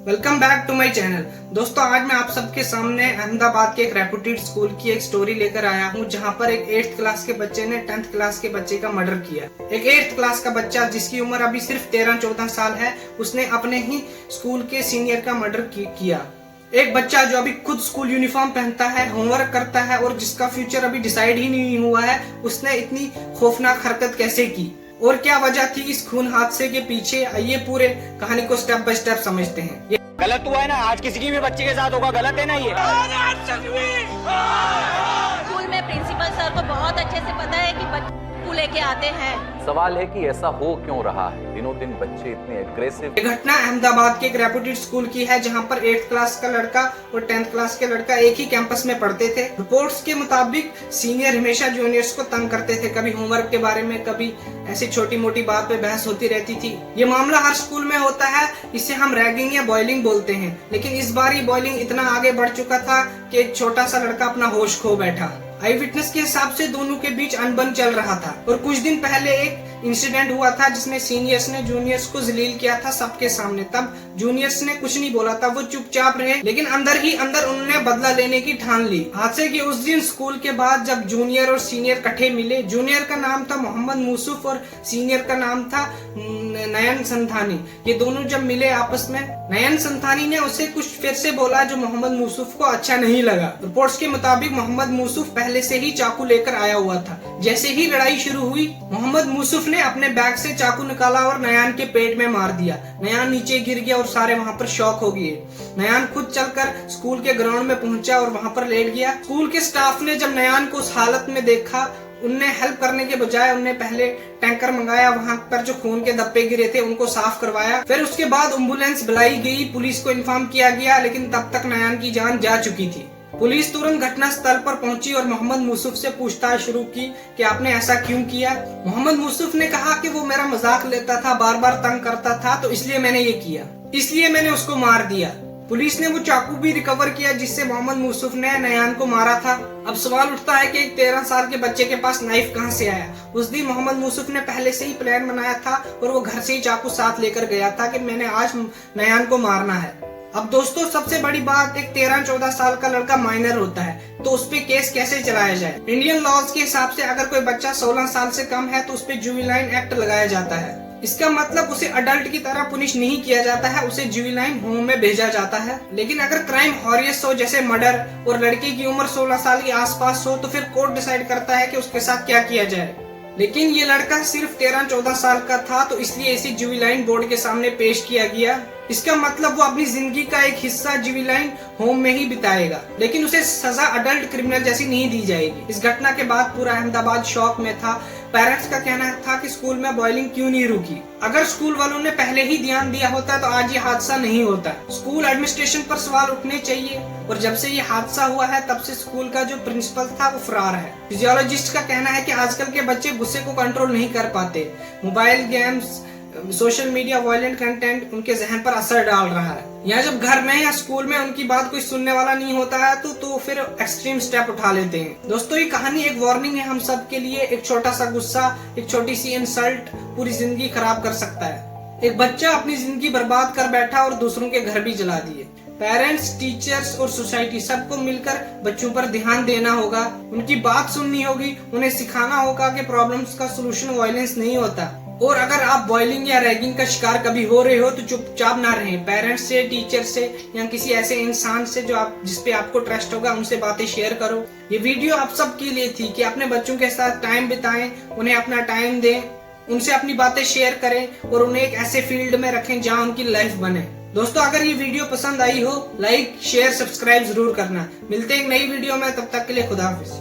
Welcome back to my channel. दोस्तों, आज मैं आप सबके सामने अहमदाबाद के एक रेपुटेड स्कूल की एक स्टोरी लेकर आया हूं, जहां पर एक 8th क्लास के बच्चे ने 10th क्लास के बच्चे का मर्डर किया। एक 8th क्लास का बच्चा जिसकी उम्र अभी सिर्फ 13-14 साल है, उसने अपने ही स्कूल के सीनियर का मर्डर किया। एक बच्चा जो अभी खुद स्कूल यूनिफॉर्म पहनता है, होमवर्क करता है और जिसका फ्यूचर अभी डिसाइड ही नहीं हुआ है, उसने इतनी खौफनाक हरकत कैसे की और क्या वजह थी इस खून हादसे के पीछे, आइए पूरे कहानी को स्टेप बाय स्टेप समझते हैं। गलत हुआ है ना, आज किसी की भी बच्चे के साथ होगा, गलत है ना ये। स्कूल में प्रिंसिपल सर को बहुत अच्छे से पता है कि बच्चे लेके आते हैं। सवाल है कि ऐसा हो क्यों रहा है, दिनों दिन बच्चे इतने एग्रेसिव। ये घटना अहमदाबाद के एक रेपुटेड स्कूल की है, जहां पर 8th क्लास का लड़का और 10th क्लास के लड़का एक ही कैंपस में पढ़ते थे। रिपोर्ट्स के मुताबिक सीनियर हमेशा जूनियर्स को तंग करते थे, कभी होमवर्क के बारे में, कभी ऐसी छोटी मोटी बात पे बहस होती रहती थी। ये मामला हर स्कूल में होता है, इसे हम रैगिंग या बॉयलिंग बोलते हैं। लेकिन इस बार ये बॉयलिंग इतना आगे बढ़ चुका था कि एक छोटा सा लड़का अपना होश खो बैठा। आई विटनेस के हिसाब से दोनों के बीच अनबन चल रहा था और कुछ दिन पहले एक इंसिडेंट हुआ था जिसमें सीनियर्स ने जूनियर्स को जलील किया था सबके सामने। तब जूनियर्स ने कुछ नहीं बोला था, वो चुपचाप रहे, लेकिन अंदर ही अंदर उन्होंने बदला लेने की ठान ली। हादसे के उस दिन स्कूल के बाद जब जूनियर और सीनियर इकट्ठे मिले, जूनियर का नाम था मोहम्मद मूसुफ और सीनियर का नाम था नयन संथानी। ये दोनों जब मिले आपस में, नयन संथानी ने उसे कुछ फिर से बोला जो मोहम्मद मूसुफ को अच्छा नहीं लगा। रिपोर्ट्स के मुताबिक मोहम्मद मूसुफ पहले से ही चाकू लेकर आया हुआ था। जैसे ही लड़ाई शुरू हुई, मोहम्मद मूसुफ ने अपने बैग से चाकू निकाला और नयान के पेट में मार दिया। नयान नीचे गिर गया और सारे वहाँ पर शॉक हो गए। नयान खुद चलकर स्कूल के ग्राउंड में पहुंचा और वहाँ पर लेट गया। स्कूल के स्टाफ ने जब नयान को उस हालत में देखा, उनने हेल्प करने के बजाय उनने पहले टैंकर मंगाया, वहाँ पर जो खून के धब्बे गिरे थे उनको साफ करवाया। फिर उसके बाद एम्बुलेंस बुलाई गई, पुलिस को इन्फॉर्म किया गया, लेकिन तब तक नयान की जान जा चुकी थी। पुलिस तुरंत घटना स्थल पर पहुंची और मोहम्मद मूसुफ से पूछताछ शुरू की कि आपने ऐसा क्यों किया। मोहम्मद मूसुफ ने कहा कि वो मेरा मजाक लेता था, बार बार तंग करता था, तो इसलिए मैंने ये किया, इसलिए मैंने उसको मार दिया। पुलिस ने वो चाकू भी रिकवर किया जिससे मोहम्मद मूसुफ ने नयान को मारा था। अब सवाल उठता है कि एक 13 साल के बच्चे के पास नाइफ कहां से आया। उस दिन मोहम्मद मूसुफ ने पहले से ही प्लान बनाया था और वो घर से ही चाकू साथ लेकर गया था कि मैंने आज नयान को मारना है। अब दोस्तों, सबसे बड़ी बात, एक 13-14 साल का लड़का माइनर होता है, तो उस पे केस कैसे चलाया जाए। इंडियन लॉज के हिसाब से अगर कोई बच्चा 16 साल से कम है तो उस पे जुवेनाइल एक्ट लगाया जाता है। इसका मतलब उसे अडल्ट की तरह पुनिश नहीं किया जाता है, उसे जुवेनाइल होम में भेजा जाता है। लेकिन अगर क्राइम हॉरियस हो, जैसे मर्डर, और लड़के की उम्र 16 साल के आसपास हो, तो फिर कोर्ट डिसाइड करता है कि उसके साथ क्या किया जाए। लेकिन ये लड़का सिर्फ 13-14 साल का था, तो इसलिए इसे जुवेनाइल बोर्ड के सामने पेश किया गया। इसका मतलब वो अपनी जिंदगी का एक हिस्सा जुवेनाइल होम में ही बिताएगा, लेकिन उसे सजा अडल्ट क्रिमिनल जैसी नहीं दी जाएगी। इस घटना के बाद पूरा अहमदाबाद शॉक में था। पेरेंट्स का कहना था कि स्कूल में बॉयलिंग क्यों नहीं रुकी। अगर स्कूल वालों ने पहले ही ध्यान दिया होता तो आज ये हादसा नहीं होता। स्कूल एडमिनिस्ट्रेशन पर सवाल उठने चाहिए, और जब से ये हादसा हुआ है तब से स्कूल का जो प्रिंसिपल था वो फरार है। फिजियोलॉजिस्ट का कहना है कि आजकल के बच्चे गुस्से को कंट्रोल नहीं कर पाते। Mobile games, social media, violent content उनके जहन पर असर डाल रहा है। यहाँ जब घर में या स्कूल में उनकी बात कोई सुनने वाला नहीं होता है तो फिर एक्सट्रीम स्टेप उठा लेते हैं। दोस्तों, ये कहानी एक वार्निंग है हम सब के लिए। एक छोटा सा गुस्सा, एक छोटी सी इंसल्ट पूरी जिंदगी खराब कर सकता है। एक बच्चा अपनी जिंदगी बर्बाद कर बैठा और दूसरों के घर भी जला दिए। पेरेंट्स, टीचर्स और सोसाइटी सबको मिलकर बच्चों पर ध्यान देना होगा, उनकी बात सुननी होगी, उन्हें सिखाना होगा कि प्रॉब्लम्स का सलूशन वायलेंस नहीं होता। और अगर आप बॉयलिंग या रैगिंग का शिकार कभी हो रहे हो तो चुपचाप ना रहें। पेरेंट्स से, टीचर से या किसी ऐसे इंसान से जिस पे आपको ट्रस्ट होगा, उनसे बातें शेयर करो। ये वीडियो आप सब के लिए थी कि अपने बच्चों के साथ टाइम बिताएं, उन्हें अपना टाइम दें, उनसे अपनी बातें शेयर करें और उन्हें एक ऐसे फील्ड में रखें जहां उनकी लाइफ बने। दोस्तों, अगर ये वीडियो पसंद आई हो, लाइक, शेयर, सब्सक्राइब जरूर करना। मिलते हैं एक नई वीडियो में, तब तक के लिए खुदा हाफिज।